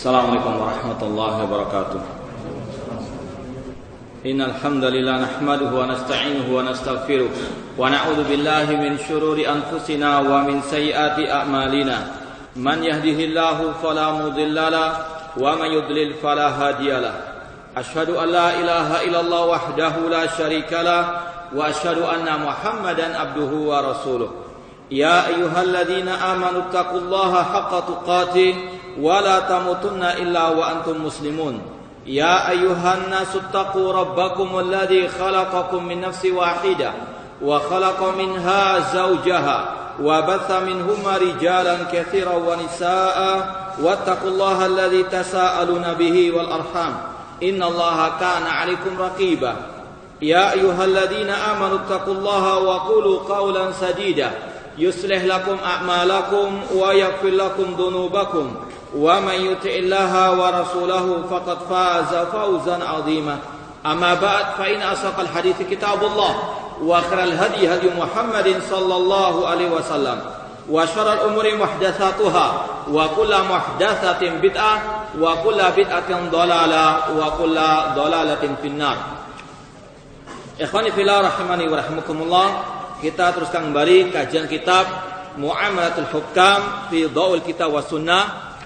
Assalamualaikum warahmatullahi wabarakatuh. Innal hamdalillah nahmaduhu wa nasta'inuhu wa nastaghfiruh wa na'udzu billahi min shururi anfusina wa min sayyiati a'malina. Man yahdihillahu fala mudhillalah wa man yudlil fala hadiyalah. Asyhadu an la ilaha illallah wahdahu la syarikalah wa asyhadu anna Muhammadan abduhu wa rasuluh. Ya ayyuhalladzina amanu taqullaha haqqa tuqatih wa la tamutunna illa wa antum muslimun. Ya ayyuhan nasu taqu rabbakum alladzi khalaqakum min nafsin wahidah wa khalaqa minha zawjaha wa batha minhuma rijalan katsiran wa nisaa'a wattaqullaha alladzi tasaaluna bihi wal arham innallaha kana 'alaikum raqiba. Ya ayyuhalladzina amanu taqullaha wa qulu qawlan sadida yuslih lakum a'malakum wa yaghfir lakum dhunubakum wa man yuti'illaha wa rasulahu faqad faza fawzan 'azima. Amma ba'd, fa inna asaqal hadithi kitabullah wa khairal hadi hadi Muhammadin sallallahu alaihi wasallam wa syarrul umuri muhdatsatuha wa kullu muhdatsatin bid'ah wa kullu bid'atin dhalalah wa kullu dhalalatin finnar. Ikhwani fillah rahimani wa rahimakumullah. Kita teruskan kembali kajian kitab Muamalatul Hukam fi Dhawil Kitab was Sunnah.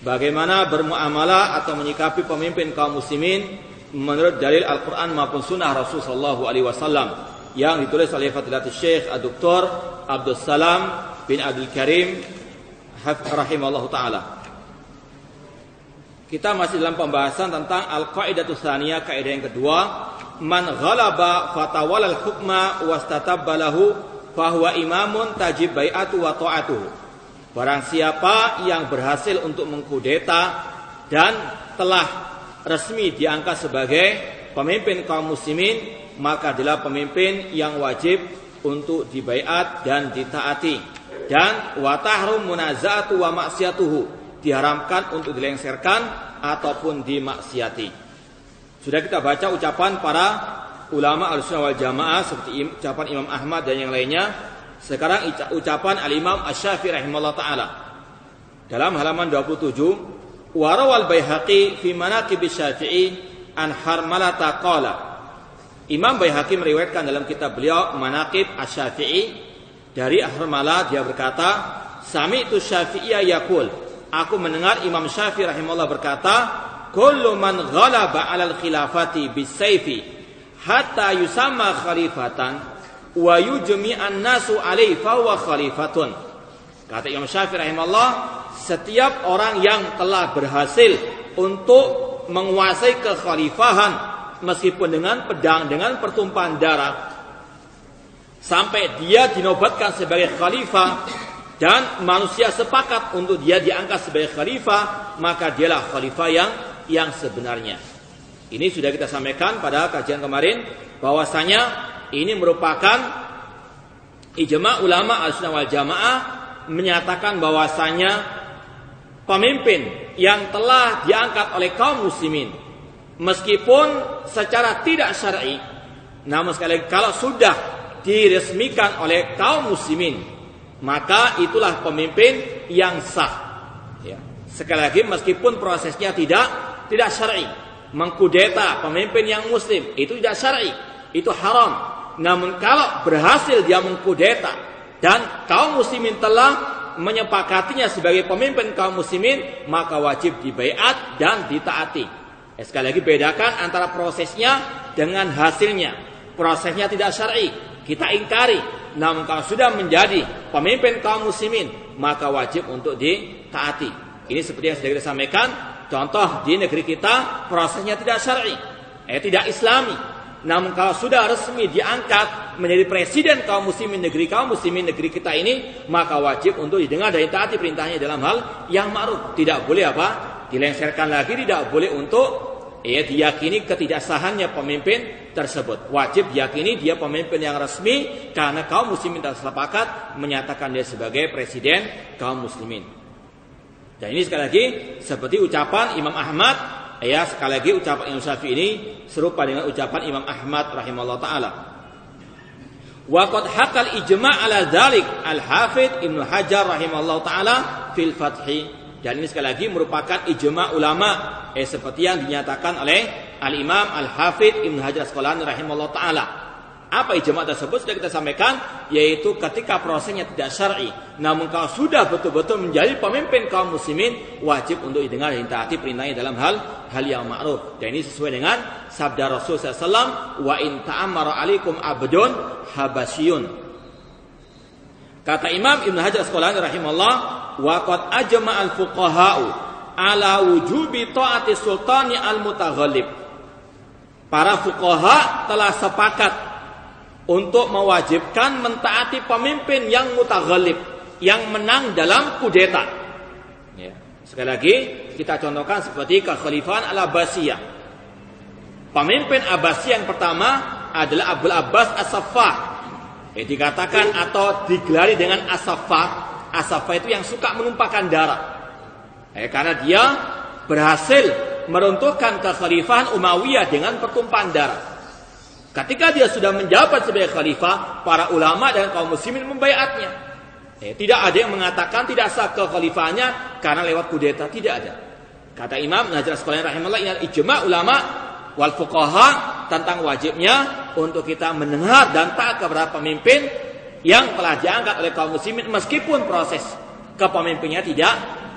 Bagaimana bermuamalah atau menyikapi pemimpin kaum muslimin menurut dalil Al-Quran maupun Sunnah Rasul sallallahu alaihi wasallam yang ditulis oleh Fadilatul Syekh Dr. Abdul Salam bin Abdul Karim rahimahullahu taala. Kita masih dalam pembahasan tentang Al-Qaidatus Tsaniyah, kaidah yang kedua. Man ghalaba fatawalal hukma wastatabbalahu fahuwa imamun tajib bai'atu wa ta'atuhu. Barang siapa yang berhasil untuk mengkudeta dan telah resmi diangkat sebagai pemimpin kaum muslimin, maka adalah pemimpin yang wajib untuk dibaiat dan ditaati. Dan wa tahrum munaza'atu wa maksiatuhu, diharamkan untuk dilengserkan ataupun dimaksiati. Sudah kita baca ucapan para ulama Ahlussunnah wal Jamaah seperti ucapan Imam Ahmad dan yang lainnya. Sekarang ucapan Al-Imam Asy-Syafi'i rahimahullah taala. Dalam halaman 27, wa rawal Baihaqi fi manaqib Asy-Syafi'i an Harmalata qala. Imam Baihaqi meriwayatkan dalam kitab beliau Manaqib Asy-Syafi'i dari Harmalah, dia berkata, sami'tu Syafi'iyya yaqul, aku mendengar Imam Syafi'i rahimahullah berkata, kullu man ghalaba 'alal khilafati bisayfi hatta yusamma khalifatan wa yujmi'an nasu 'alaihi fa huwa khalifatun. Kata Imam Syafi'i rahimahullah, setiap orang yang telah berhasil untuk menguasai kekhalifahan meskipun dengan pedang, dengan pertumpahan darah, sampai dia dinobatkan sebagai khalifah dan manusia sepakat untuk dia diangkat sebagai khalifah, maka dialah khalifah yang sebenarnya. Ini sudah kita sampaikan pada kajian kemarin bahwasanya ini merupakan ijma' ulama Ahlussunnah wal Jamaah menyatakan bahwasanya pemimpin yang telah diangkat oleh kaum muslimin meskipun secara tidak syar'i, namun sekali lagi kalau sudah diresmikan oleh kaum muslimin, maka itulah pemimpin yang sah. Ya. Sekali lagi, meskipun prosesnya tidak syar'i, mengkudeta pemimpin yang muslim itu tidak syar'i, itu haram. Namun kalau berhasil dia mengkudeta dan kaum muslimin telah menyepakatinya sebagai pemimpin kaum muslimin, maka wajib dibaiat dan ditaati. Sekali lagi, bedakan antara prosesnya dengan hasilnya. Prosesnya tidak syar'i, kita ingkari. Namun kalau sudah menjadi pemimpin kaum muslimin, maka wajib untuk ditaati. Ini seperti yang sudah kita sampaikan. Contoh di negeri kita prosesnya tidak syar'i, tidak islami. Namun kalau sudah resmi diangkat menjadi presiden kaum muslimin negeri negeri kita ini, maka wajib untuk didengar dan ditaati perintahnya dalam hal yang ma'ruf. Tidak boleh dilengserkan lagi, tidak boleh untuk diyakini ketidaksahannya pemimpin tersebut. Wajib diyakini dia pemimpin yang resmi karena kaum muslimin telah sepakat menyatakan dia sebagai presiden kaum muslimin. Dan ini sekali lagi seperti ucapan Imam Ahmad, sekali lagi ucapan Imam Syafi'i ini serupa dengan ucapan Imam Ahmad rahimahullah taala. Wa qad haqal ijma' ala dzalik Al-Hafidz Ibnu Hajar rahimahullah taala fil Fath. Dan ini sekali lagi merupakan ijma ulama seperti yang dinyatakan oleh Al-Imam Al-Hafidz Ibnu Hajar Asqalani rahimahullah taala. Apa ijma tersebut sudah kita sampaikan, yaitu ketika prosesnya tidak syar'i, namun kalau sudah betul-betul menjadi pemimpin kaum muslimin, wajib untuk didengar dan ditaati perintahnya dalam hal yang ma'ruf. Dan ini sesuai dengan sabda Rasul SAW, wa in ta'ammara alaikum abdun habasyun. Kata Imam Ibnu Hajar Asqalani rahimahullah, wa qad ajma al-fuqaha'u ala wujubi ta'ati sultani al-mutaghallib. Para fuqaha telah sepakat untuk mewajibkan mentaati pemimpin yang mutaghallib, yang menang dalam kudeta. Ya. Sekali lagi kita contohkan seperti kekhalifahan Al-Abbasiyah. Pemimpin Abbasiyah yang pertama adalah Abul Abbas As-Saffah. Dikatakan atau digelari dengan As-Saffah. As-Saffah itu yang suka menumpahkan darah. Karena dia berhasil meruntuhkan kekhalifahan Umayyah dengan pertumpahan darah. Ketika dia sudah menjabat sebagai khalifah, para ulama dan kaum muslimin membaiatnya. Tidak ada yang mengatakan tidak sah kekhalifahannya karena lewat kudeta, tidak ada. Kata Imam Hajar Asqalani rahimahullah, ini ijma ulama wal fuqaha tentang wajibnya untuk kita mendengar dan taat kepada pemimpin yang telah diangkat oleh kaum muslimin meskipun proses kepemimpinannya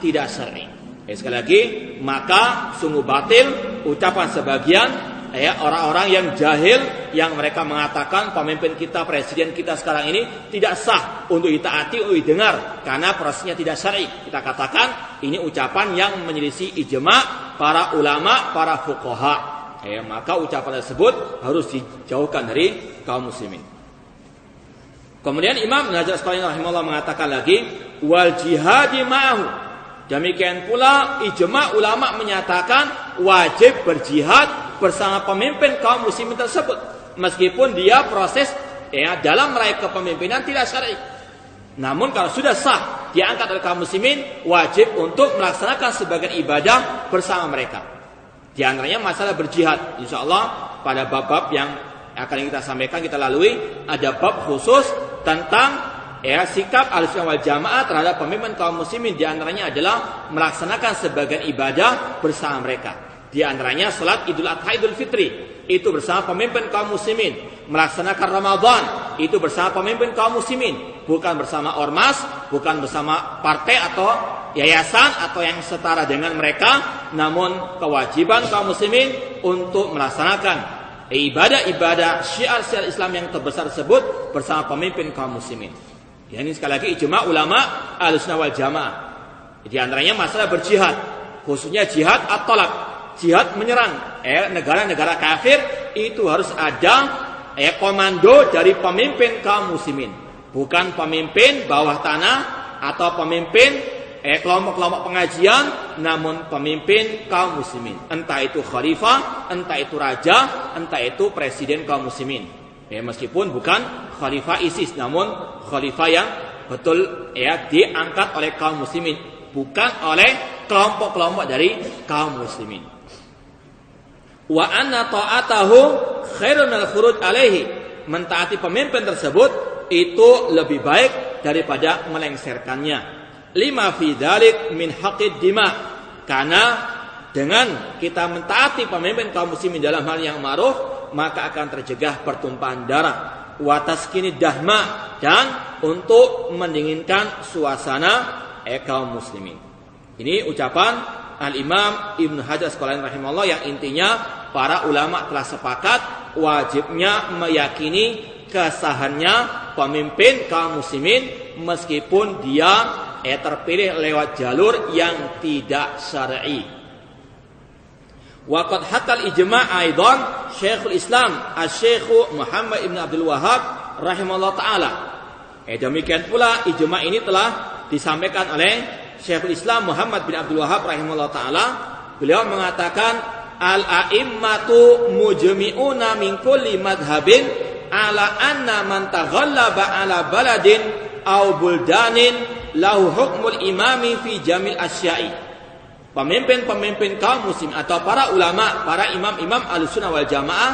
tidak syar'i. Sekali lagi, maka sungguh batil ucapan sebagian orang-orang yang jahil yang mereka mengatakan pemimpin kita, presiden kita sekarang ini tidak sah untuk ditaati, untuk didengar karena prosesnya tidak syar'i. Kita katakan ini ucapan yang menyelisih ijma para ulama, para fuqaha. Maka ucapan tersebut harus dijauhkan dari kaum muslimin. Kemudian Imam Hajar Asqalani rahimahullah mengatakan lagi, wal jihadi ma'ahu. Demikian pula ijma ulama menyatakan wajib berjihad bersama pemimpin kaum muslimin tersebut meskipun dia proses dalam meraih kepemimpinan tidak syar'i. Namun kalau sudah sah diangkat oleh kaum muslimin, wajib untuk melaksanakan sebagian ibadah bersama mereka. Di antaranya masalah berjihad. Insyaallah pada bab-bab yang akan kita sampaikan, kita lalui, ada bab khusus tentang sikap Ahlussunnah wal Jamaah terhadap pemimpin kaum muslimin. Di antaranya adalah melaksanakan sebagian ibadah bersama mereka. Di antaranya salat Idul Adha, Idul Fitri itu bersama pemimpin kaum muslimin. Melaksanakan Ramadan itu bersama pemimpin kaum muslimin, bukan bersama ormas, bukan bersama partai atau yayasan atau yang setara dengan mereka. Namun kewajiban kaum muslimin untuk melaksanakan ibadah-ibadah syiar-syiar Islam yang terbesar tersebut bersama pemimpin kaum muslimin. Ya, ini sekali lagi ijma ulama Ahlussunnah wal Jamaah. Di antaranya masalah berjihad, khususnya jihad at-talab, jihad menyerang negara-negara kafir, itu harus ada komando dari pemimpin kaum muslimin, bukan pemimpin bawah tanah atau pemimpin kelompok-kelompok pengajian, namun pemimpin kaum muslimin. Entah itu khalifah, entah itu raja, entah itu presiden kaum muslimin. Meskipun bukan khalifah ISIS, namun khalifah yang betul diangkat oleh kaum muslimin, bukan oleh kelompok-kelompok dari kaum muslimin. Wa anna ta'atahu khairun minal khuruj alaihi. Mentaati pemimpin tersebut itu lebih baik daripada melengsarkannya. Lima fi dzalik min haqqid dima. Karena dengan kita mentaati pemimpin kaum muslimin dalam hal yang ma'ruf, maka akan tercegah pertumpahan darah, wa taskinid dahma, dan untuk mendinginkan suasana kaum muslimin. Ini ucapan Al-Imam Ibnu Hajar Asqalani rahimahullah yang intinya para ulama telah sepakat wajibnya meyakini kesahannya pemimpin kaum muslimin meskipun dia terpilih lewat jalur yang tidak syar'i. Waqad hakal ijma' aidan Syekhul Islam Asy-Syaikh Muhammad Ibn Abdul Wahhab rahimahullah taala. Demikian pula ijma' ini telah disampaikan oleh Syekhul Islam Muhammad bin Abdul Wahhab rahimahullah taala. Beliau mengatakan al-a'immatu mujmi'una min kulli madhhabin ala anna man taghallaba ala baladin aw buldanin lahu hukmul imami fi jamil asya'i. Pemimpin-pemimpin kaum muslim atau para ulama, para imam-imam Ahlussunnah wal Jamaah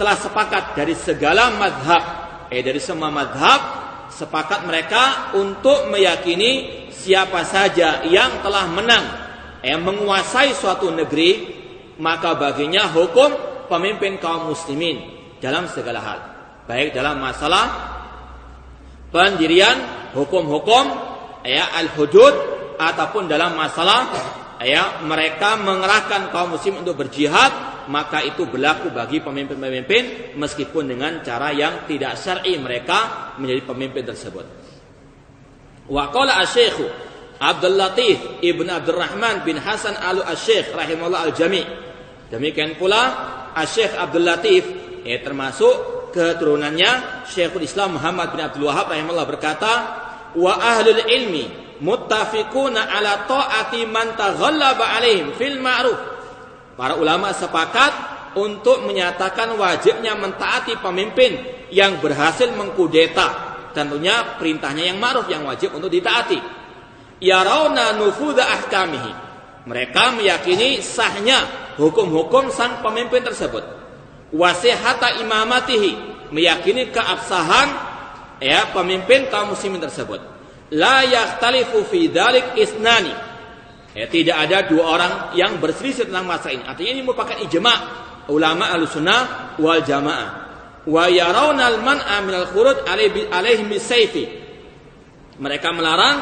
telah sepakat dari segala madhab, dari semua madhab sepakat mereka untuk meyakini siapa saja yang telah menang menguasai suatu negeri, maka baginya hukum pemimpin kaum muslimin dalam segala hal, baik dalam masalah pendirian hukum-hukum al-hudud ataupun dalam masalah mereka mengerahkan kaum muslim untuk berjihad, maka itu berlaku bagi pemimpin-pemimpin meskipun dengan cara yang tidak syar'i mereka menjadi pemimpin tersebut. Wa qala asy-syekh Abdul Latif Ibn Abdurrahman bin Hasan al-Syekh rahimahullah al-Jami'. Demikian pula Asy-Syekh Abdul Latif termasuk keturunannya Syekhul Islam Muhammad bin Abdul Wahhab rahimahullah berkata, wa ahlul ilmi muttafiquna ala ta'ati man taghallaba alaihim fil ma'ruf. Para ulama sepakat untuk menyatakan wajibnya mentaati pemimpin yang berhasil mengkudeta. Tentunya perintahnya yang ma'ruf, yang wajib untuk ditaati. Yarawna nufudha ahkamihi. Mereka meyakini sahnya hukum-hukum sang pemimpin tersebut. Wasihata imamatihi, meyakini keabsahan pemimpin kaum muslimin tersebut. La yakhtalifu fi dzalik isnani. Tidak ada dua orang yang berselisih tentang masalah ini. Artinya ini merupakan ijma' ulama Ahlussunnah wal Jamaah. Wa yarawna al-man'a minal khuruj alaihim bisayfi. Mereka melarang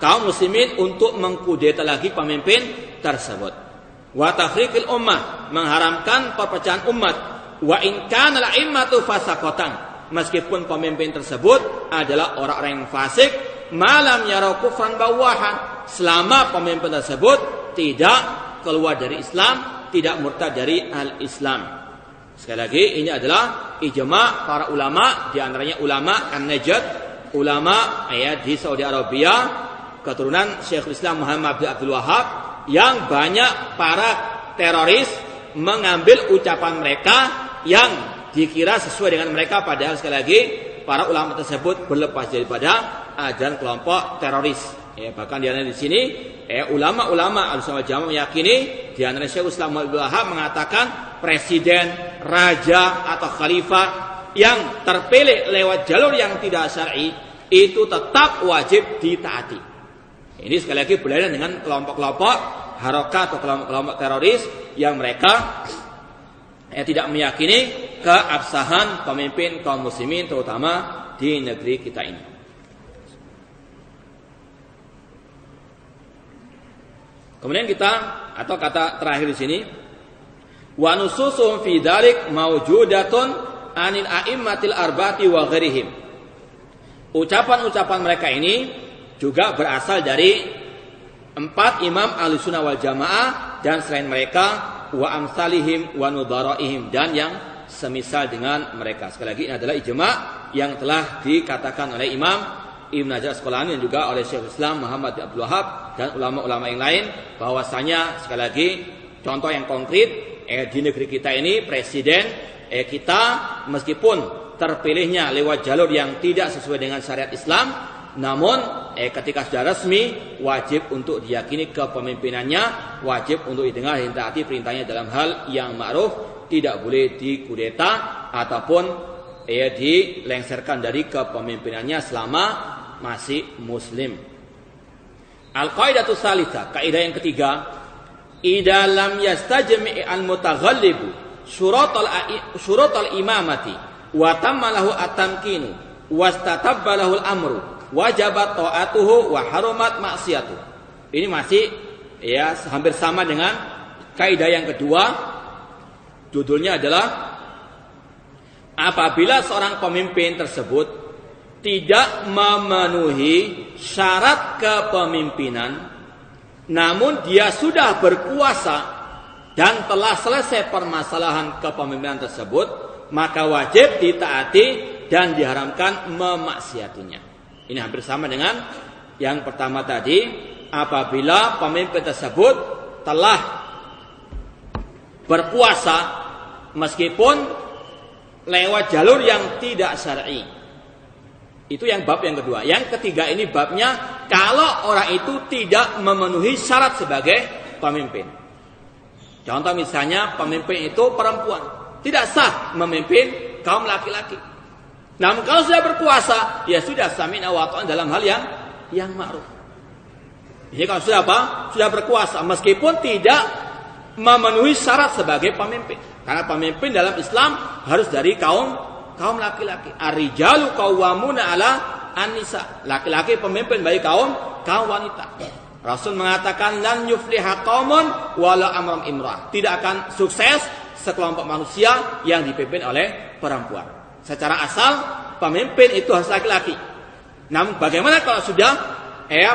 kaum muslimin untuk mengkudeta lagi pemimpin tersebut. Wa tafriqil ummah, mengharamkan perpecahan umat. Wa in kana al-immatu fasaqatan, meskipun pemimpin tersebut adalah orang-orang yang fasik, malam yarau kufran bawahan, selama pemimpin tersebut tidak keluar dari Islam, tidak murtad dari al-Islam. Sekali lagi, ini adalah ijma' para ulama, di antaranya ulama An-Najd, ulama di Saudi Arabia, keturunan Syekhul Islam Muhammad bin Abdul Wahhab, yang banyak para teroris mengambil ucapan mereka yang dikira sesuai dengan mereka, padahal sekali lagi para ulama tersebut berlepas daripada ajaran kelompok teroris. Bahkan di sini ulama-ulama Ahlussunnah wal Jamaah meyakini, di antara Syekhul Islam Muhammad bin Abdul Wahhab mengatakan presiden, raja atau khalifah yang terpilih lewat jalur yang tidak syar'i itu tetap wajib ditaati. Ini sekali lagi berbeda dengan kelompok-kelompok harokat atau kelompok-kelompok teroris yang mereka tidak meyakini keabsahan pemimpin kaum muslimin, terutama di negeri kita ini. Kemudian kita, atau kata terakhir di sini, wa nususuhum fi dzalik maujudatun anil a'immatil arba'ati wa ghairihim. Ucapan-ucapan mereka ini juga berasal dari 4 imam Ahlussunnah wal Jamaah dan selain mereka, wa amsalihim wa nudharaihim, dan yang semisal dengan mereka. Sekali lagi, ini adalah ijma' yang telah dikatakan oleh Imam Ibn Hajar Asqalani dan juga oleh Syekhul Islam Muhammad bin Abdul Wahhab dan ulama-ulama yang lain, bahwasanya sekali lagi contoh yang konkret di negeri kita ini, presiden kita meskipun terpilihnya lewat jalur yang tidak sesuai dengan syariat Islam, namun ketika sudah resmi wajib untuk diyakini kepemimpinannya, wajib untuk didengar dan ditaati perintahnya dalam hal yang ma'ruf, tidak boleh dikudeta ataupun dilengsarkan dari kepemimpinannya selama masih muslim. Al-qaidatu tsalitsah, kaidah yang ketiga, idza lam yastajmi' al-mutaghallibu syurutal imamati wa tamma lahu at-tamkinu wastatabba lahu al-amru wajabat ta'atuhu wa harumat maksiatuh. Ini masih hampir sama dengan kaidah yang kedua. Judulnya adalah apabila seorang pemimpin tersebut tidak memenuhi syarat kepemimpinan, namun dia sudah berkuasa dan telah selesai permasalahan kepemimpinan tersebut, maka wajib ditaati dan diharamkan memaksiatinya. Ini hampir sama dengan yang pertama tadi. Apabila pemimpin tersebut telah berkuasa meskipun lewat jalur yang tidak syar'i. Itu yang bab yang kedua. Yang ketiga ini babnya kalau orang itu tidak memenuhi syarat sebagai pemimpin. Contoh misalnya pemimpin itu perempuan, tidak sah memimpin kaum laki-laki. Namun kalau sudah berkuasa, ya sudah sami'na wa ta'ana dalam hal yang ma'ruf. Ini kalau sudah apa? Sudah berkuasa meskipun tidak memenuhi syarat sebagai pemimpin. Karena pemimpin dalam Islam harus dari kaum laki-laki. Ar-rijalu qawwamuna 'ala an-nisa. Laki-laki pemimpin bagi kaum wanita. Rasul mengatakan lan yufliha qaumun wala amram imrah. Tidak akan sukses sekelompok manusia yang dipimpin oleh perempuan. Secara asal pemimpin itu harus laki-laki. Namun bagaimana kalau sudah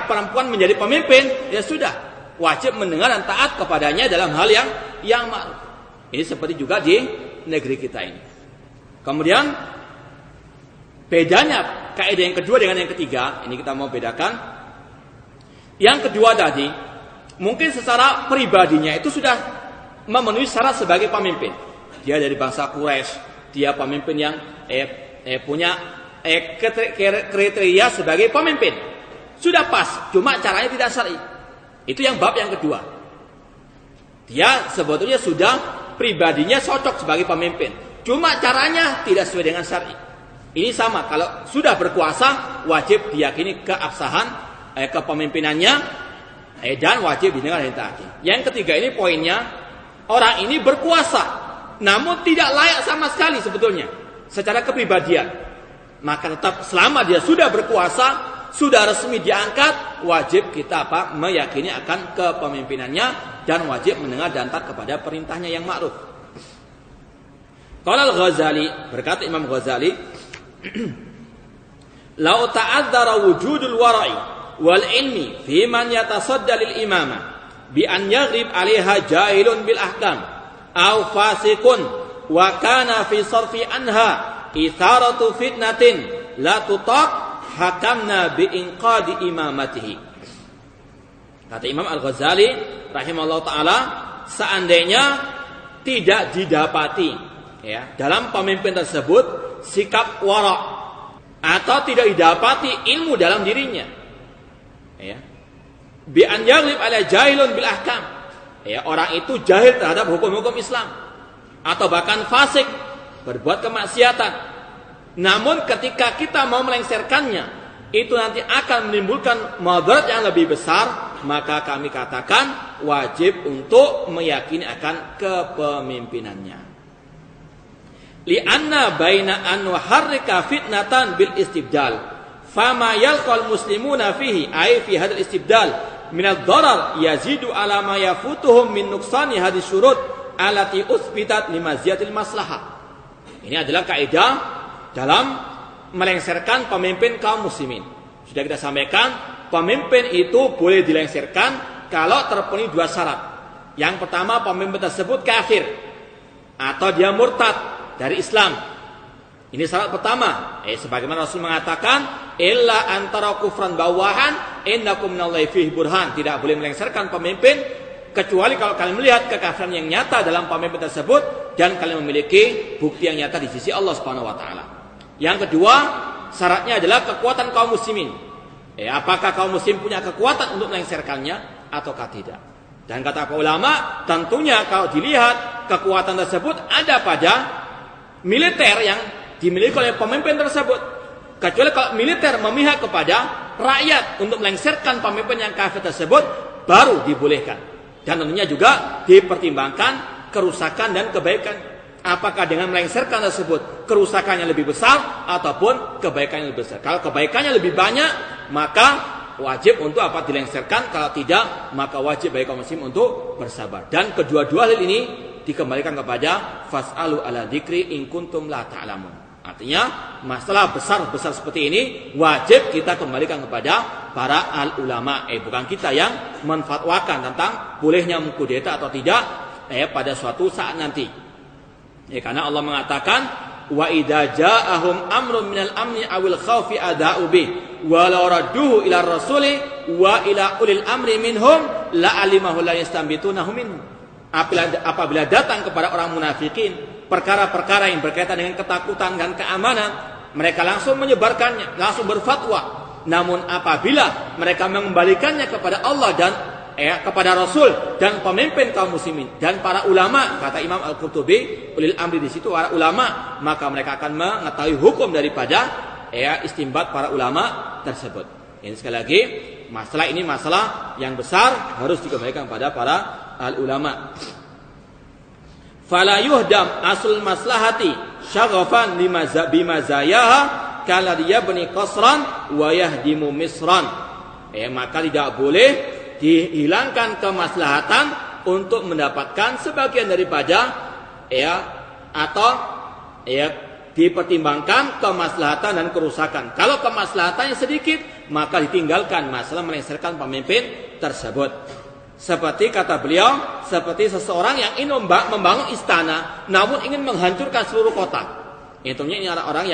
perempuan menjadi pemimpin? Ya sudah, wajib mendengar dan taat kepadanya dalam hal yang ma'ruf. Ini seperti juga di negeri kita ini. Kemudian bedanya kaidah yang kedua dengan yang ketiga, ini kita mau bedakan. Yang kedua tadi, mungkin secara pribadinya itu sudah memenuhi syarat sebagai pemimpin. Dia dari bangsa Quraisy, dia pemimpin yang punya kriteria sebagai pemimpin. Sudah pas, cuma caranya tidak syar'i. Itu yang bab yang kedua. Dia sebetulnya sudah pribadinya cocok sebagai pemimpin. Cuma caranya tidak sesuai dengan syar'i. Ini sama, kalau sudah berkuasa wajib diyakini keabsahan kepemimpinannya dan wajib didengar dan taati. Yang ketiga ini poinnya, orang ini berkuasa namun tidak layak sama sekali sebetulnya secara kepribadian. Maka tetap selama dia sudah berkuasa, sudah resmi diangkat, wajib kita meyakini akan kepemimpinannya dan wajib mendengar dan taat kepada perintahnya yang ma'ruf. Qala Al-Ghazali, berkata Imam Ghazali, "Lau ta'adzara wujudul wara'i wal ilmi fi man yatasadda lil imamah bi an yaghrib 'alaiha jahilun bil ahkam aw fasiqun wa kana fi sarfi anha itharatu fitnatin la tutaq hakamna biinqadi imamatihi." Kata Imam Al-Ghazali rahimahullah taala, seandainya tidak didapati dalam pemimpin tersebut sikap wara' atau tidak didapati ilmu dalam dirinya, bi an yaghlib ala jahilun bil ahkam, orang itu jahil terhadap hukum-hukum Islam atau bahkan fasik, berbuat kemaksiatan. Namun ketika kita mau melengsarkannya, itu nanti akan menimbulkan madarat yang lebih besar, maka kami katakan wajib untuk meyakini akan kepemimpinannya. Li'anna baina an nuharrika fitnatan bil istibdal, fama yalqal muslimuna fihi ay fi hadzal istibdal min ad-darar yazidu ala ma yafutuhum min nuqsani hadhihi syurut allati uthbitat li maziyatil maslahah. Ini adalah kaidah dalam melengsarkan pemimpin kaum muslimin. Sudah kita sampaikan, pemimpin itu boleh dilengsarkan kalau terpenuhi dua syarat. Yang pertama, pemimpin tersebut kafir atau dia murtad dari Islam. Ini syarat pertama. Sebagaimana Rasul mengatakan, illa antara kufran bawahan innakum minallahi fihi burhan. Tidak boleh melengsarkan pemimpin kecuali kalau kalian melihat kekafiran yang nyata dalam pemimpin tersebut dan kalian memiliki bukti yang nyata di sisi Allah Subhanahu wa taala. Yang kedua, syaratnya adalah kekuatan kaum muslimin. Apakah kaum muslim punya kekuatan untuk melengsarkannya ataukah tidak? Dan kata para ulama, tentunya kalau dilihat kekuatan tersebut ada pada militer yang dimiliki oleh pemimpin tersebut. Kecuali kalau militer memihak kepada rakyat untuk melengsarkan pemimpin yang kafir tersebut, baru dibolehkan. Dan tentunya juga dipertimbangkan kerusakan dan kebaikan. Apakah dengan melengsarkan tersebut kerusakannya lebih besar ataupun kebaikannya lebih besar? Kalau kebaikannya lebih banyak, maka wajib untuk dilengsarkan. Kalau tidak, maka wajib bagi kaum muslim untuk bersabar. Dan kedua-dua hal ini dikembalikan kepada fas'alu ala dzikri in kuntum la ta'lamun. Artinya, masalah besar-besar seperti ini wajib kita kembalikan kepada para al-ulama. Bukan kita yang menfatwakan tentang bolehnya mengkudeta atau tidak pada suatu saat nanti. Karena Allah mengatakan, wa idza ja'ahum amrun minal amni awil khaufi ada'u bi wa la radduhu ila rasuli wa ila ulil amri minhum la alimahu la yastanbitunahu minhum. Apabila datang kepada orang munafikin perkara-perkara yang berkaitan dengan ketakutan dan keamanan, mereka langsung menyebarkannya, langsung berfatwa. Namun apabila mereka mengembalikannya kepada Allah dan kepada Rasul dan pemimpin kaum muslimin dan para ulama, kata Imam Al-Qurtubi, ulil amri di situ para ulama, maka mereka akan mengetahui hukum daripada istimbat para ulama tersebut. Ini sekali lagi masalah ini masalah yang besar, harus dikembalikan pada para ulama. Fala yuhdam aslul maslahati syaghafan bimazayaha kala yabni qasran wa yahdimu misran. Maka tidak boleh dihilangkan kemaslahatan untuk mendapatkan sebagian daripada atau dipertimbangkan kemaslahatan dan kerusakan. Kalau kemaslahatannya sedikit, maka ditinggalkan masalah melengsarkan pemimpin tersebut. Seperti kata beliau, seperti seseorang yang ingin membangun istana, namun ingin menghancurkan seluruh kota. Tentunya ini orang-orang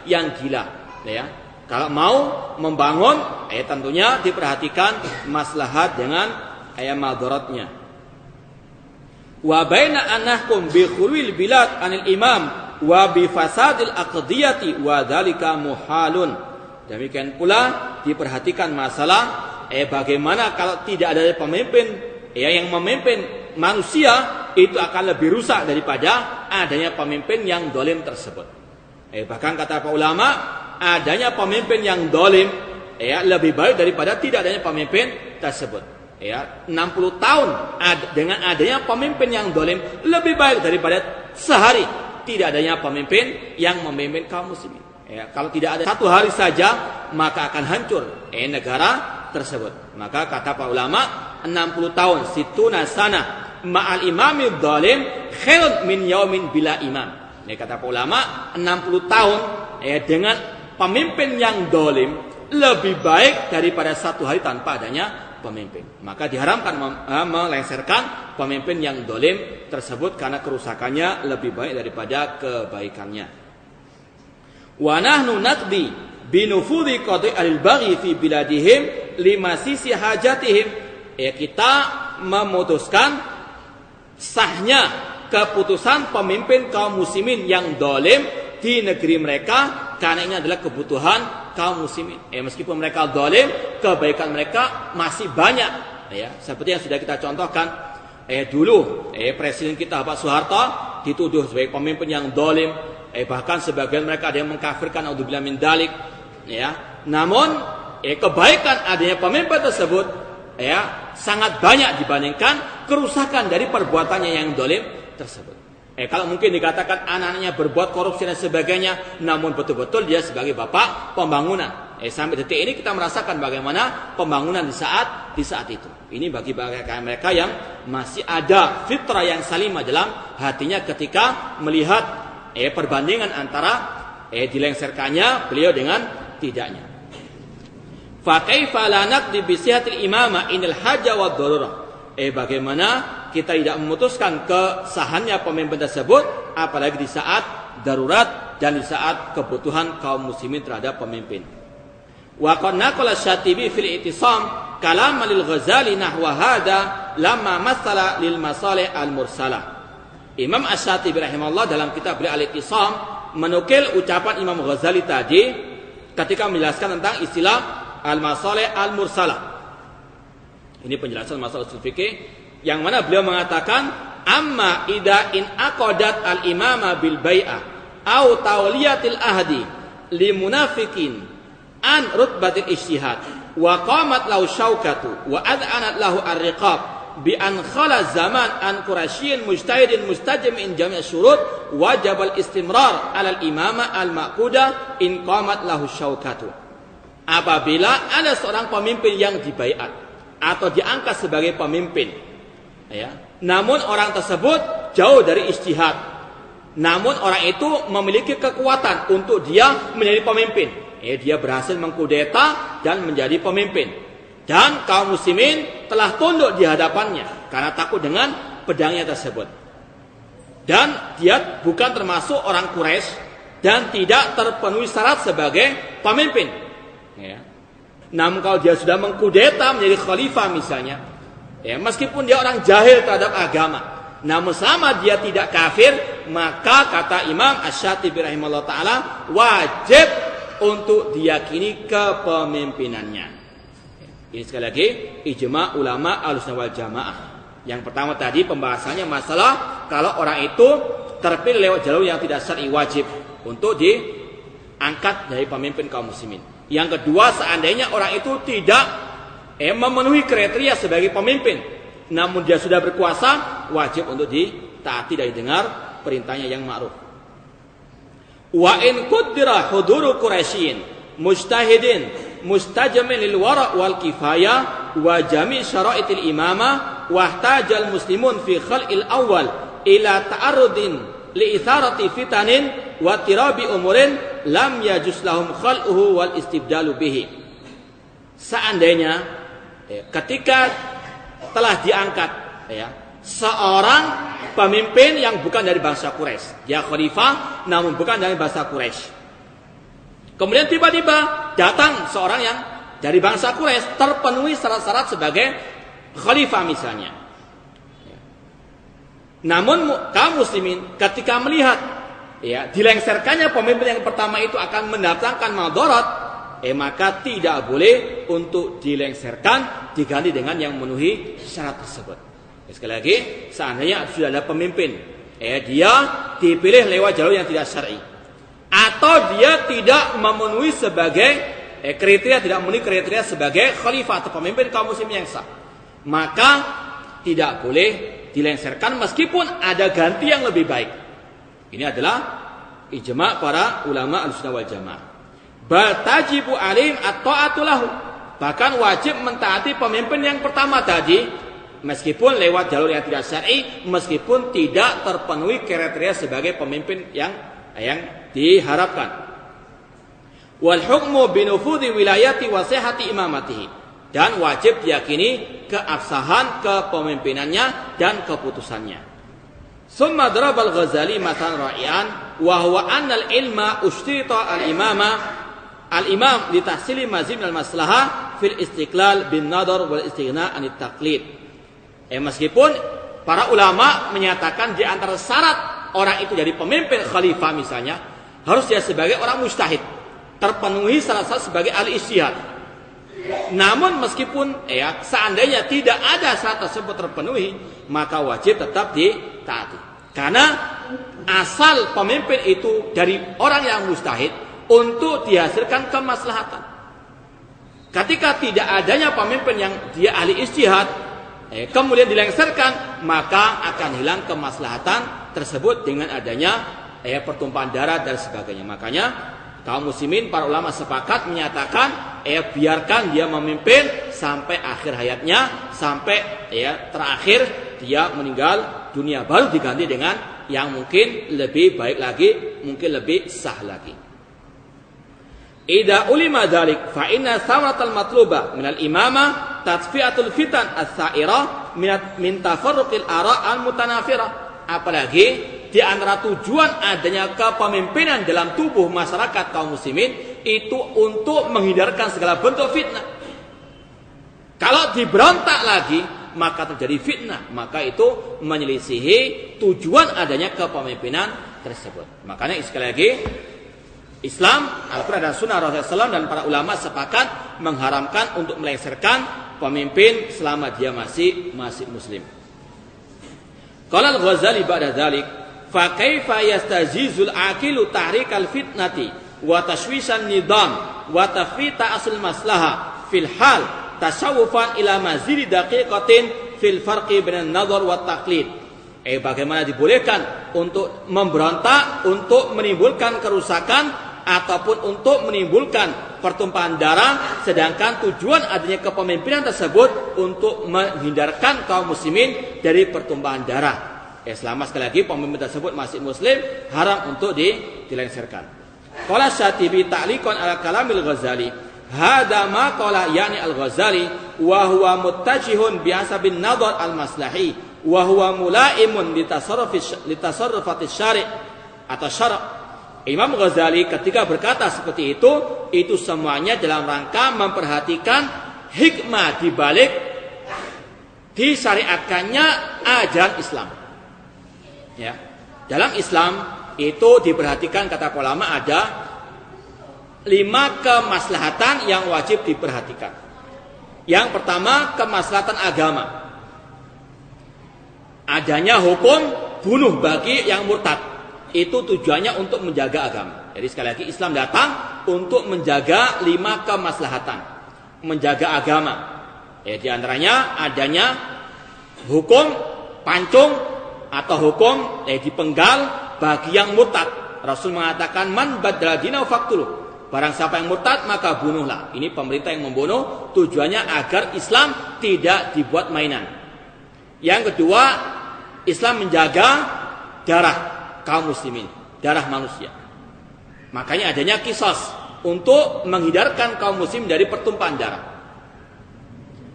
yang gila, ya. Kalau mau membangun, tentunya diperhatikan maslahat dengan madaratnya. Wa baina anahkum bi khulwil bilad anil imam wa bi fasadil aqdiyati wa dzalika muhalun. Demikian pula diperhatikan masalah bagaimana kalau tidak ada pemimpin yang memimpin manusia, itu akan lebih rusak daripada adanya pemimpin yang dolim tersebut. Bahkan kata para ulama, adanya pemimpin yang dolim lebih baik daripada tidak adanya pemimpin tersebut. 60 tahun dengan adanya pemimpin yang dolim lebih baik daripada sehari tidak adanya pemimpin yang memimpin kaum muslimin. Kalau tidak ada satu hari saja, maka akan hancur negara tersebut. Maka kata para ulama, 60 tahun situna sana ma'al imami dolim khairun min yaumin bila imam. Kata para ulama, 60 tahun dengan pemimpin yang dolim lebih baik daripada satu hari tanpa adanya pemimpin. Maka diharamkan melengsarkan pemimpin yang dolim tersebut karena kerusakannya lebih baik daripada kebaikannya. Wa nahnu naqdi binufudhi qadi al-baghi fi biladihim lima sisi hajatihim. Kita memutuskan sahnya keputusan pemimpin kaum muslimin yang dolim di negeri mereka karena ini adalah kebutuhan kaum muslimin. Meskipun mereka dolim, kebaikan mereka masih banyak. Seperti yang sudah kita contohkan. Dulu presiden kita Pak Soeharto dituduh sebagai pemimpin yang dolim. Bahkan sebagian mereka ada yang mengkafirkan, naudzubillah min dzalik. Namun kebaikan adanya pemimpin tersebut sangat banyak dibandingkan kerusakan dari perbuatannya yang dolim tersebut. Kalau mungkin dikatakan anak-anaknya berbuat korupsi dan sebagainya, namun betul-betul dia sebagai bapak pembangunan. Sampai detik ini kita merasakan bagaimana pembangunan di saat itu. Ini bagi mereka yang masih ada fitrah yang salimah dalam hatinya ketika melihat perbandingan antara dilengserkannya beliau dengan tidaknya. Fa kaifa la naqdi bi sihatil imama inil haja wa darurah. Bagaimana kita tidak memutuskan kesahannya pemimpin tersebut apalagi di saat darurat dan di saat kebutuhan kaum muslimin terhadap pemimpin. Wa qad naqala Syatibi fil I'tisam kalam lil Ghazali nahwa hada lamma masala lil masalih al mursalah. Imam Asy-Syatibi rahimahullah dalam kitab beliau Al-I'tisam menukil ucapan Imam Ghazali tadi ketika menjelaskan tentang istilah al-masalih al mursalah. Ini penjelasan masalah usul fikih yang mana beliau mengatakan amma idza in aqadat al imama bil bai'ah au tawliyatil ahdi li munafiqin an rutbatil ijtihad wa qamat lahu syaukatu wa ad'anat lahu ar-riqab bi an khala zaman an quraisyin mujtahidin mustajmi'in jami' syurut wajib al istimrar ala al imama al maquda in qamat lahu syaukatu. Apabila ada seorang pemimpin yang dibaiat atau diangkat sebagai pemimpin, namun orang tersebut jauh dari ijtihad, namun orang itu memiliki kekuatan untuk dia menjadi pemimpin, dia berhasil mengkudeta dan menjadi pemimpin, dan kaum muslimin telah tunduk di hadapannya karena takut dengan pedangnya tersebut, dan dia bukan termasuk orang Quraisy dan tidak terpenuhi syarat sebagai pemimpin. Namun kalau dia sudah mengkudeta menjadi khalifah misalnya, meskipun dia orang jahil terhadap agama, namun selama dia tidak kafir, maka kata Imam Asy-Syatibi rahimahullah ta'ala wajib untuk diyakini kepemimpinannya. Ini sekali lagi ijma' ulama Ahlussunnah wal Jamaah. Yang pertama tadi pembahasannya masalah kalau orang itu terpilih lewat jalur yang tidak syar'i wajib untuk diangkat dari pemimpin kaum muslimin. Yang kedua, seandainya orang itu tidak memenuhi kriteria sebagai pemimpin, namun dia sudah berkuasa, wajib untuk ditaati dan didengar perintahnya yang ma'ruf. Wa in qaddara huduru Quraisyin mujtahidin mustajamin lil wara' wal kifayah wa jami' syara'itil imamah wa ihtajal muslimun fi khal'il awal ila ta'arrudin li itharati fitanin wa tirabi umurin lam yajuz lahum khal'uhu wal istibdalu bihi. Seandainya ketika telah diangkat seorang pemimpin yang bukan dari bangsa Quraisy, dia khalifah namun bukan dari bangsa Quraisy. Kemudian tiba-tiba datang seorang yang dari bangsa Quraisy, terpenuhi syarat-syarat sebagai khalifah misalnya. Namun kaum muslimin ketika melihat dilengserkannya pemimpin yang pertama itu akan mendatangkan madarat, maka tidak boleh untuk dilengserkan, diganti dengan yang memenuhi syarat tersebut. Sekali lagi, seandainya sudah ada pemimpin, dia dipilih lewat jalur yang tidak syar'i, atau dia tidak memenuhi sebagai kriteria, tidak memenuhi kriteria sebagai khalifah atau pemimpin kaum muslimin yang sah, maka tidak boleh dilengserkan meskipun ada ganti yang lebih baik. Ini adalah ijma' para ulama Ahlussunnah wal Jamaah. Bal tajibu alaihim at-ta'atu lahu. Bahkan wajib mentaati pemimpin yang pertama tadi, meskipun lewat jalur yang tidak syar'i, meskipun tidak terpenuhi kriteria sebagai pemimpin yang diharapkan. Wal hukmu binufudhi wilayati wa sihhati imamatihi. Dan wajib diyakini keabsahan kepemimpinannya dan keputusannya. Summa darabal Ghazali matan ra'ian wa huwa anna al-ilma ushtita al-imam li tahsili mazim al-maslahah fil istiqlal bin nadar wal istighna anit taqlid. Meskipun para ulama menyatakan di antara syarat orang itu jadi pemimpin khalifah misalnya, harus dia sebagai orang mujtahid, terpenuhi syarat-syarat sebagai ahli ijtihad. Namun meskipun seandainya tidak ada syarat tersebut terpenuhi, maka wajib tetap ditaati. Karena asal pemimpin itu dari orang yang mujtahid untuk dihasilkan kemaslahatan. Ketika tidak adanya pemimpin yang dia ahli ijtihad, kemudian dilengserkan, maka akan hilang kemaslahatan tersebut dengan adanya pertumpahan darah dan sebagainya. Makanya kaum muslimin, para ulama sepakat menyatakan biarkan dia memimpin sampai akhir hayatnya, sampai terakhir dia meninggal dunia, baru diganti dengan yang mungkin lebih baik lagi, mungkin lebih sah lagi. Idza ulima dzalik fa inna samaratal matluba minal imamah tatfi'atul fitan as-sa'ira min tafarruqil ara' al-mutanafirah. Apalagi di antara tujuan adanya kepemimpinan dalam tubuh masyarakat kaum muslimin itu untuk menghindarkan segala bentuk fitnah. Kalau diberontak lagi, maka terjadi fitnah, maka itu menyelisihi tujuan adanya kepemimpinan tersebut. Makanya sekali lagi, Islam, Al-Quran dan Sunnah Rasulullah SAW dan para ulama sepakat mengharamkan untuk melengsarkan pemimpin selama dia masih muslim. Qala Al-Ghazali ba'da dzalik, fa kaifa yastazizul aqilu tahrikal fitnati wa tashwisan nidam wa tafita asl maslaha fil hal tasawufan ila mazidi daqiqatin fil farqi bainan nadhar wa taqlid. Bagaimana dibolehkan untuk memberontak, untuk menimbulkan kerusakan ataupun untuk menimbulkan pertumpahan darah, sedangkan tujuan adanya kepemimpinan tersebut untuk menghindarkan kaum muslimin dari pertumpahan darah. Selama sekali lagi pemimpin tersebut masih muslim, haram untuk dilengserkan. Qala Syatibi ta'liqan ala kalamil Ghazali, hada ma qala yani al-Ghazali wa huwa muttajihun bi hasabin nadhar al-maslahi wa huwa mulaimun litasarrufati syari' atau syara'. Imam Ghazali ketika berkata seperti itu semuanya dalam rangka memperhatikan hikmah di balik disyariatkannya ajaran Islam. Dalam Islam itu diperhatikan, kata ulama, ada 5 kemaslahatan yang wajib diperhatikan. Yang pertama, kemaslahatan agama. Adanya hukum bunuh bagi yang murtad. Itu tujuannya untuk menjaga agama. Jadi sekali lagi Islam datang untuk menjaga 5 kemaslahatan. Menjaga agama. Di antaranya adanya hukum pancung atau hukum dipenggal bagi yang murtad. Rasul mengatakan man badala dinahu faqtuluh. Barang siapa yang murtad maka bunuhlah. Ini pemerintah yang membunuh, tujuannya agar Islam tidak dibuat mainan. Yang kedua, Islam menjaga darah kaum muslimin, darah manusia. Makanya adanya qisas untuk menghindarkan kaum muslim dari pertumpahan darah.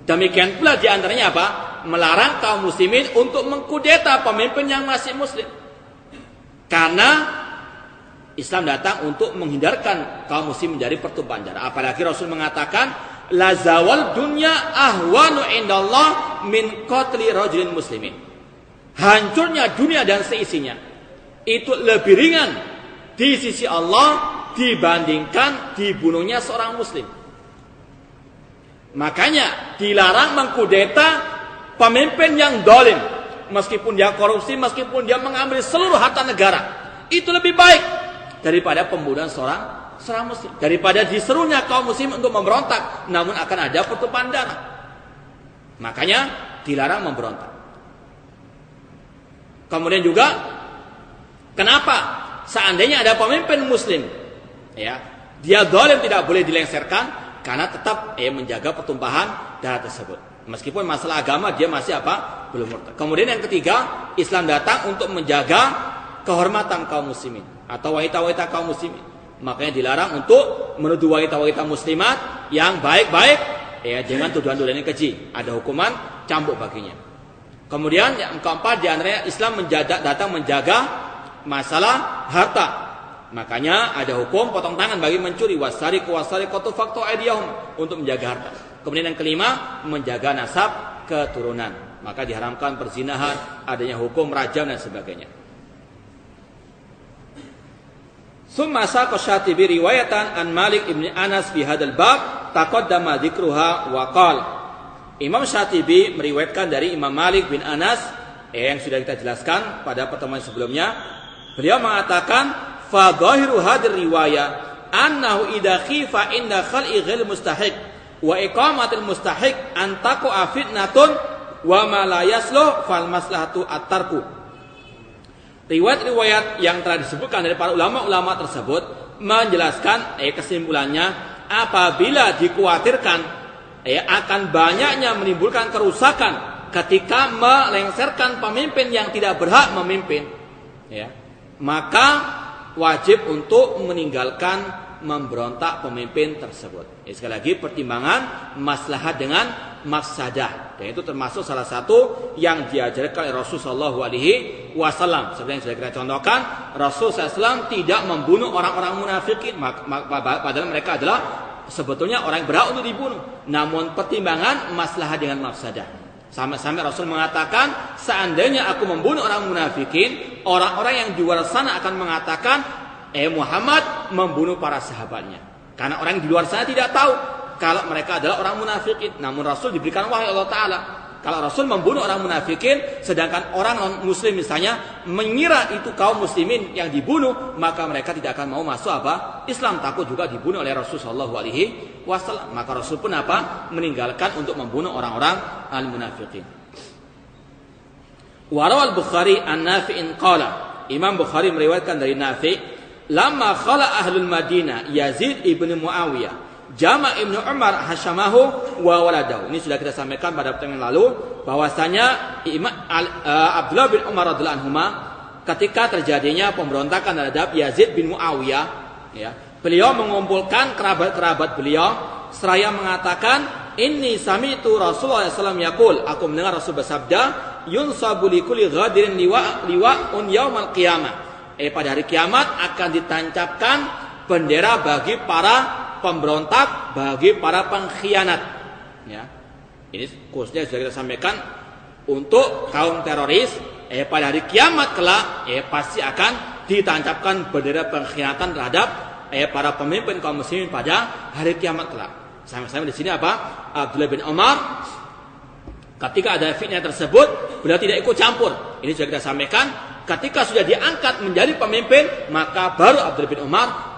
Demikian pula di antaranya apa? Melarang kaum muslimin untuk mengkudeta pemimpin yang masih muslim. Karena Islam datang untuk menghindarkan kaum muslim dari pertumpahan darah. Apalagi Rasul mengatakan, la zawal dunya ahwanu indallah min qatli rajulin muslimin. Hancurnya dunia dan seisinya itu lebih ringan di sisi Allah dibandingkan dibunuhnya seorang muslim. Makanya dilarang mengkudeta pemimpin yang zalim, meskipun dia korupsi, meskipun dia mengambil seluruh harta negara. Itu lebih baik daripada pembunuhan seorang muslim, daripada diserunya kaum muslim untuk memberontak namun akan ada pertumpahan darah. Makanya dilarang memberontak. Kemudian juga kenapa seandainya ada pemimpin muslim dia zalim tidak boleh dilengserkan, karena tetap menjaga pertumpahan darah tersebut. Meskipun masalah agama dia masih belum murtad. Kemudian yang ketiga, Islam datang untuk menjaga kehormatan kaum muslimin atau wanita-wanita kaum muslimin. Makanya dilarang untuk menuduh wanita-wanita muslimat yang baik-baik dengan tuduhan-tuduhan yang keji. Ada hukuman cambuk baginya. Kemudian yang keempat, di antaranya Islam datang menjaga masalah harta. Makanya ada hukum potong tangan bagi mencuri, wasariqu wasariqatu faqtu aydiyahum, untuk menjaga harta. Kemudian yang kelima, menjaga nasab keturunan. Maka diharamkan perzinahan, adanya hukum rajam dan sebagainya. Summa saqa Syatibi riwayatan an Malik ibn Anas fi hadzal bab taqaddama dzikruha wa qala. Imam Syatibi meriwayatkan dari Imam Malik bin Anas yang sudah kita jelaskan pada pertemuan sebelumnya. Beliau mengatakan fa dhahiru hadhir riwayah annahu idza khifa inda khal'i ghil mustahiq wa iqamatil mustahiq an taqa'a fitnatun wa ma la yasluh fal maslahatu at-tarku. Riwayat-riwayat yang telah disebutkan dari para ulama-ulama tersebut menjelaskan kesimpulannya, apabila dikhawatirkan akan banyaknya menimbulkan kerusakan ketika melengsarkan pemimpin yang tidak berhak memimpin, maka wajib untuk meninggalkan memberontak pemimpin tersebut. Sekali lagi, pertimbangan maslahat dengan mafsadah, dan itu termasuk salah satu yang diajarkan oleh Rasulullah SAW. Seperti yang sudah kita contohkan, Rasulullah SAW tidak membunuh orang-orang munafikin, padahal mereka adalah sebetulnya orang yang berhak untuk dibunuh. Namun pertimbangan maslahat dengan mafsadah. Sampai-sampai Rasul mengatakan, seandainya aku membunuh orang munafikin, orang-orang yang di luar sana akan mengatakan, Muhammad membunuh para sahabatnya. Karena orang di luar sana tidak tahu kalau mereka adalah orang munafikin. Namun Rasul diberikan wahyu Allah Ta'ala. Kalau Rasul membunuh orang munafikin, sedangkan orang non muslim misalnya mengira itu kaum muslimin yang dibunuh, maka mereka tidak akan mau masuk Islam, takut juga dibunuh oleh Rasulullah SAW. Maka Rasul pun meninggalkan untuk membunuh orang-orang al-munafikin. Warawal Bukhari an Nafi'in qala. Imam Bukhari meriwayatkan dari Nafi', lamma khala ahlul Madinah Yazid ibn Muawiyah jama' ibnu Umar hasyamahu wa waladahu. Ini sudah kita sampaikan pada pertemuan lalu bahwasanya Abdullah bin Umar radhiyallahu anhuma ketika terjadinya pemberontakan terhadap Yazid bin Muawiyah, beliau mengumpulkan kerabat-kerabat beliau seraya mengatakan, inni sami'tu Rasulullah SAW yaqul, aku mendengar Rasul bersabda, yunsabu likulli ghadirin liwa'un yaumal qiyamah. Pada hari kiamat akan ditancapkan bendera bagi para pemberontak, bagi para pengkhianat. Ini khususnya sudah kita sampaikan untuk kaum teroris. Pada hari kiamat kelak, pasti akan ditancapkan bendera pengkhianatan terhadap para pemimpin kaum muslimin pada hari kiamat kelak. Sama-sama di sini Abdullah bin Umar, ketika ada fitnah tersebut, beliau tidak ikut campur. Ini sudah kita sampaikan. Ketika sudah diangkat menjadi pemimpin, maka baru Abdullah bin Umar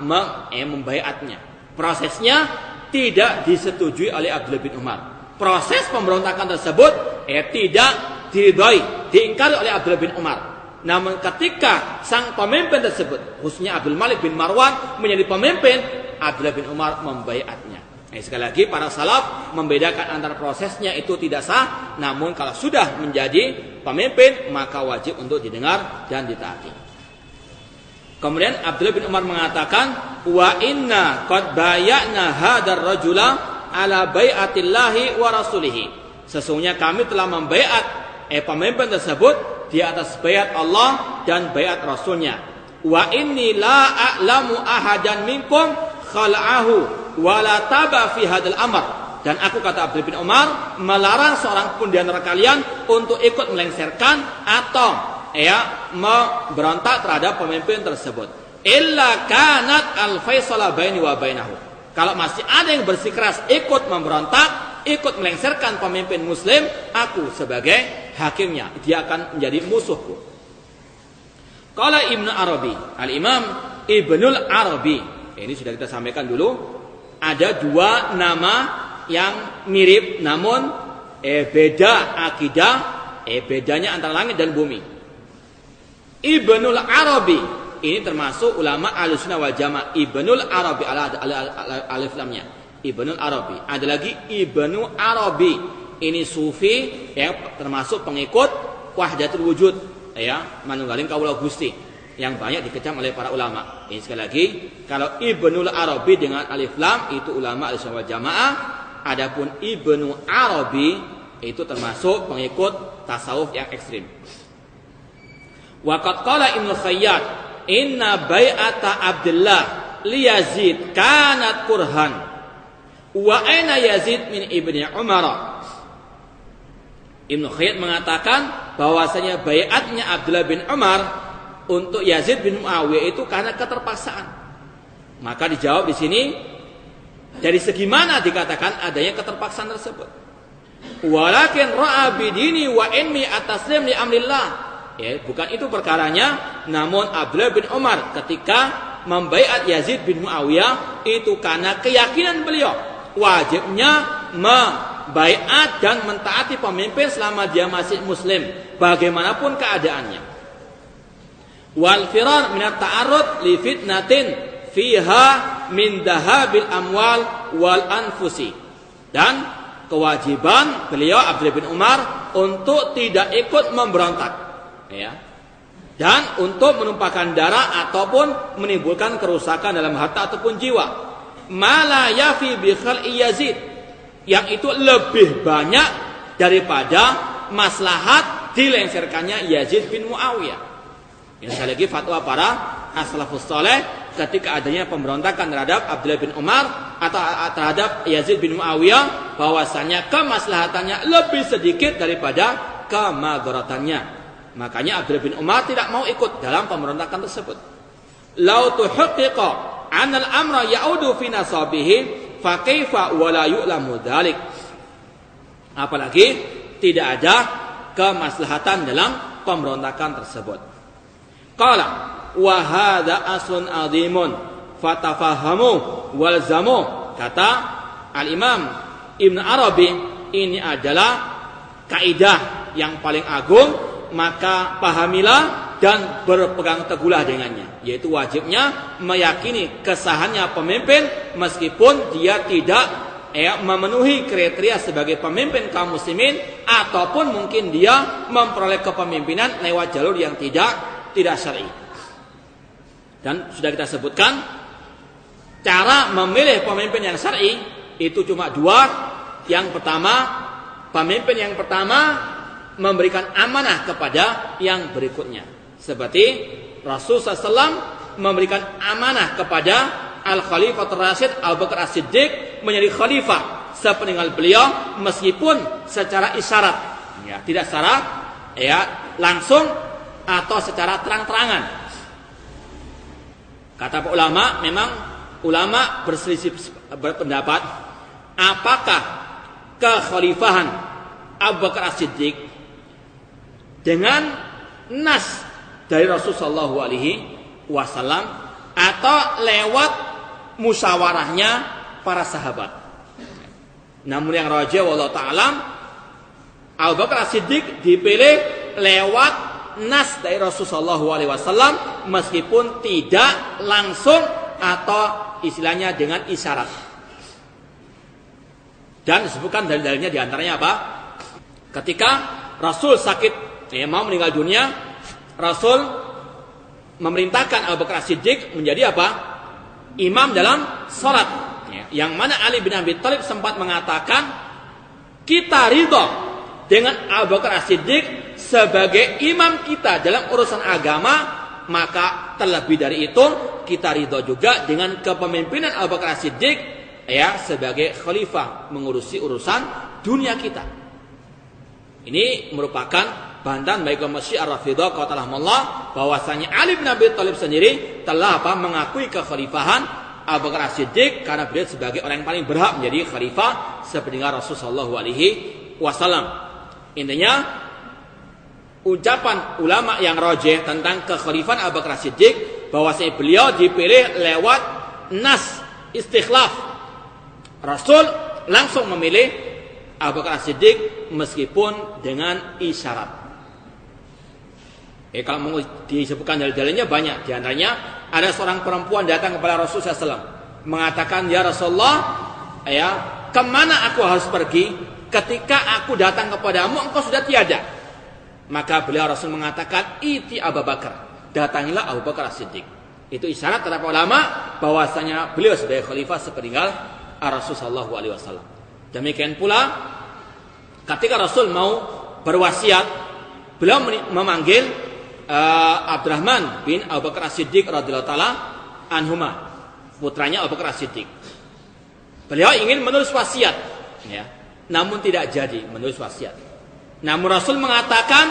membaiatnya. Prosesnya tidak disetujui oleh Abdullah bin Umar. Proses pemberontakan tersebut tidak diridhoi, diingkari oleh Abdullah bin Umar. Namun ketika sang pemimpin tersebut, khususnya Abdul Malik bin Marwan menjadi pemimpin, Abdullah bin Umar membaiatnya. Sekali lagi para salaf membedakan antara prosesnya itu tidak sah, namun kalau sudah menjadi pemimpin maka wajib untuk didengar dan ditaati. Kemudian Abdullah bin Umar mengatakan, wa inna qad bay'na hadzal rajula ala bai'atillahi wa rasulihi. Sesungguhnya kami telah membaiat pemimpin tersebut di atas baiat Allah dan baiat Rasulnya. Wa inni la a'lamu ahadan minkum khala'ahu wa la taba fi hadzal amr. Dan aku, kata Abdullah bin Umar, melarang seorang pun di antara kalian untuk ikut melengsarkan atau memberontak terhadap pemimpin tersebut. Illa kanat al-faisala baini wa bainahu. Kalau masih ada yang bersikeras ikut memberontak, ikut melengsarkan pemimpin muslim, aku sebagai hakimnya, dia akan menjadi musuhku. Qala Ibnu Arabi, Al-Imam Ibnul Arabi, ini sudah kita sampaikan dulu, ada dua nama yang mirip namun beda akidah, bedanya antara langit dan bumi. Ibnul Arabi ini termasuk ulama Ahlussunnah wal Jamaah. Ibnul Arabi, alif lamnya Ibnul Arabi. Ada lagi Ibnu Arabi, ini sufi yang termasuk pengikut Wahdatul Wujud, manunggaling kaula Gusti, yang banyak dikecam oleh para ulama. Ini sekali lagi, kalau Ibnul Arabi dengan alif lam itu ulama Ahlussunnah wal Jamaah. Adapun Ibnu Arabi itu termasuk pengikut tasawuf yang ekstrim. Wa qad qala Ibnu Khayyat, inna bai'ata Abdullah li Yazid kanat kurhan wa aina Yazid min ibni Umar. Ibnu Khayyat mengatakan bahwasanya bai'atnya Abdullah bin Umar untuk Yazid bin Muawiyah itu karena keterpaksaan. Maka dijawab di sini, dari segi mana dikatakan adanya keterpaksaan tersebut? Walakin ra'a bidini wa ilmi at-taslim li amrillah. Bukan itu perkaranya, namun Abdullah bin Umar ketika membaiat Yazid bin Muawiyah itu karena keyakinan beliau wajibnya membaiat dan mentaati pemimpin selama dia masih muslim bagaimanapun keadaannya. Wal firar min at-ta'arrud li fitnatin fiha min dahabil amwal wal anfusi. Dan kewajiban beliau Abdullah bin Umar untuk tidak ikut memberontak, dan untuk menumpahkan darah ataupun menimbulkan kerusakan dalam harta ataupun jiwa. Mala yafi bi khal'i Yazid, yang itu lebih banyak daripada maslahat dilengsarkannya Yazid bin Muawiyah. Ini sekali lagi fatwa para as-salafus saleh ketika adanya pemberontakan terhadap Abdullah bin Umar atau terhadap Yazid bin Muawiyah, bahwasanya kemaslahatannya lebih sedikit daripada kemadaratannya. Makanya Abdullah bin Umar tidak mau ikut dalam pemberontakan tersebut. Lau tuhaqqiqa anal amra ya'udu fi nasabihi fa kaifa wa la yu'lamu dzalik. Apalagi tidak ada kemaslahatan dalam pemberontakan tersebut. Qala wa hadza aslun azimun fatafahamu walzamu. Kata Al-Imam Ibnu Arabi, ini adalah kaidah yang paling agung, maka pahamilah dan berpegang teguhlah dengannya, yaitu wajibnya meyakini kesahannya pemimpin meskipun dia tidak memenuhi kriteria sebagai pemimpin kaum muslimin, ataupun mungkin dia memperoleh kepemimpinan lewat jalur yang tidak syar'i. Dan sudah kita sebutkan cara memilih pemimpin yang syar'i itu cuma dua. Yang pertama, pemimpin yang pertama memberikan amanah kepada yang berikutnya. Seperti Rasulullah SAW memberikan amanah kepada Al-Khalifatul Rasyid Abu Bakar As-Siddiq menjadi khalifah sepeninggal beliau, meskipun secara isyarat, tidak secara langsung atau secara terang-terangan. Kata para ulama, memang ulama berselisih berpendapat apakah kekhalifahan Abu Bakar As-Siddiq dengan nas dari Rasulullah SAW atau lewat musyawarahnya para sahabat. Namun yang rajih wallahu ta'ala, Abu Bakar As-Siddiq dipilih lewat nas dari Rasulullah SAW meskipun tidak langsung atau istilahnya dengan isyarat. Dan disebutkan dalil-dalilnya diantaranya apa? Ketika Rasul sakit, mau meninggal dunia, Rasul memerintahkan Abu Bakar As-Siddiq menjadi apa? Imam dalam salat. Yang mana Ali bin Abi Thalib sempat mengatakan, kita ridho dengan Abu Bakar As-Siddiq sebagai imam kita dalam urusan agama, maka terlebih dari itu kita ridho juga dengan kepemimpinan Abu Bakar As-Siddiq sebagai khalifah mengurusi urusan dunia kita. Ini merupakan bantahan bagi kaum Syiah Rafidhah qatalahumullah bahwasanya Ali bin Abi Thalib sendiri telah mengakui kekhalifahan Abu Bakar As-Siddiq karena beliau sebagai orang yang paling berhak menjadi khalifah sepeninggal Rasulullah SAW. Intinya ucapan ulama yang rajih tentang kekhalifahan Abu Bakar As-Siddiq bahwasanya beliau dipilih lewat nas istikhlaf. Rasul langsung memilih Abu Bakar As-Siddiq meskipun dengan isyarat. Kalau mau disebutkan dalil-dalilnya banyak. Di antaranya ada seorang perempuan datang kepada Rasulullah SAW mengatakan, ya Rasulullah, kemana aku harus pergi ketika aku datang kepadamu engkau sudah tiada? Maka beliau Rasul mengatakan, iti Abu Bakar, datangilah Abu Bakar As-Siddiq. Itu isyarat terhadap ulama bahwasanya beliau sebagai khalifah sepeninggal Rasulullah SAW. Demikian pula ketika Rasul mau berwasiat, beliau memanggil Abdurrahman bin Abu Bakar As-Siddiq radhiyallahu taala anhuma, putranya Abu Bakar As-Siddiq. Beliau ingin menulis wasiat, namun tidak jadi menulis wasiat. Namun Rasul mengatakan,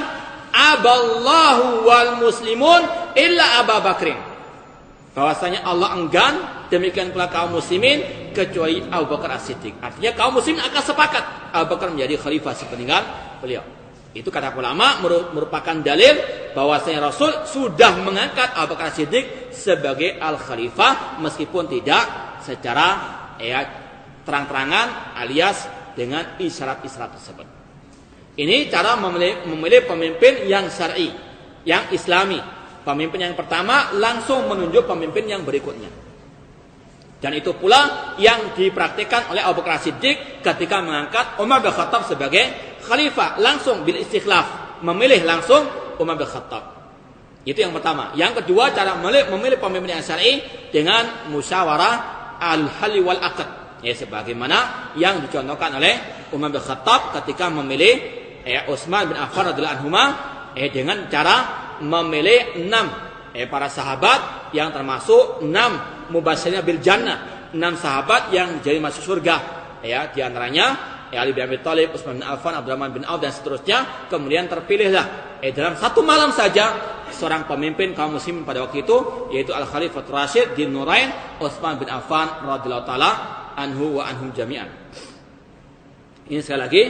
aballahu wal muslimun illa Abu Bakrin, bahwasanya Allah enggan, demikian pula kaum muslimin kecuali Abu Bakar As-Siddiq. Artinya kaum muslimin akan sepakat Abu Bakar menjadi khalifah sepeninggal beliau. Itu kata ulama merupakan dalil bahwasanya Rasul sudah mengangkat Abu Bakar As-Siddiq sebagai al-khalifah meskipun tidak secara terang-terangan alias dengan isyarat-isyarat tersebut. Ini cara memilih pemimpin yang syar'i, yang islami. Pemimpin yang pertama langsung menunjuk pemimpin yang berikutnya. Dan itu pula yang dipraktikkan oleh Abu Bakar As-Siddiq ketika mengangkat Umar bin Khattab sebagai khalifah, langsung bil istikhlaf, memilih langsung Umar bin Khattab. Itu yang pertama. Yang kedua, cara memilih pemimpin yang syar'i dengan musyawarah al-hali wal aqd. Sebagaimana yang dicontohkan oleh Umar bin Khattab ketika memilih Utsman bin Affan radhiyallahu anhu dengan cara memilih 6 para sahabat yang termasuk 6 mubasysyirina bil jannah, 6 sahabat yang jadi masuk surga. Di antaranya Ali bin Abi Thalib, Utsman bin Affan, Abdurrahman bin Auf dan seterusnya. Kemudian terpilihlah dalam satu malam saja seorang pemimpin kaum muslimin pada waktu itu, yaitu Al-Khalifatul Rasyid Dzun Nurain Utsman bin Affan radhiyallahu taala anhu wa anhum jami'an. Ini sekali lagi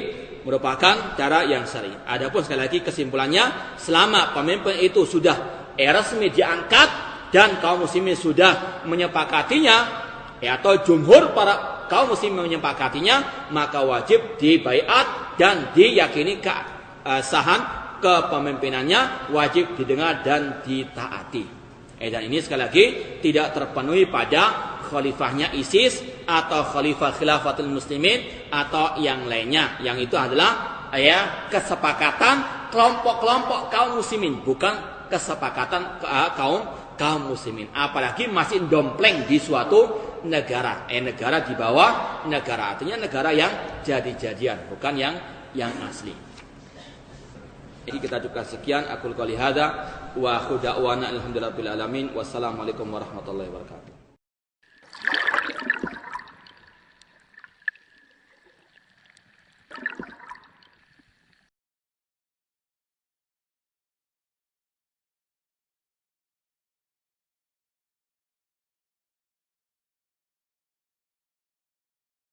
merupakan cara yang syar'i. Adapun sekali lagi kesimpulannya, selama pemimpin itu sudah resmi diangkat dan kaum muslimin sudah menyepakatinya, atau jumhur para kaum muslimin menyepakatinya, maka wajib dibaiat dan diyakini kesahan kepemimpinannya, wajib didengar dan ditaati. Dan ini sekali lagi tidak terpenuhi pada khalifahnya ISIS atau khalifah khilafatul muslimin atau yang lainnya. Yang itu adalah kesepakatan kelompok-kelompok kaum muslimin, bukan kesepakatan kaum muslimin. Apalagi masih dompleng di suatu negara. Negara di bawah negara, artinya negara yang jadi-jadian, bukan yang asli. Jadi kita cukupkan sekian. Aqul qouli hadza wa akhu da'wana alhamdulillahirabbil alamin. Wassalamualaikum warahmatullahi wabarakatuh.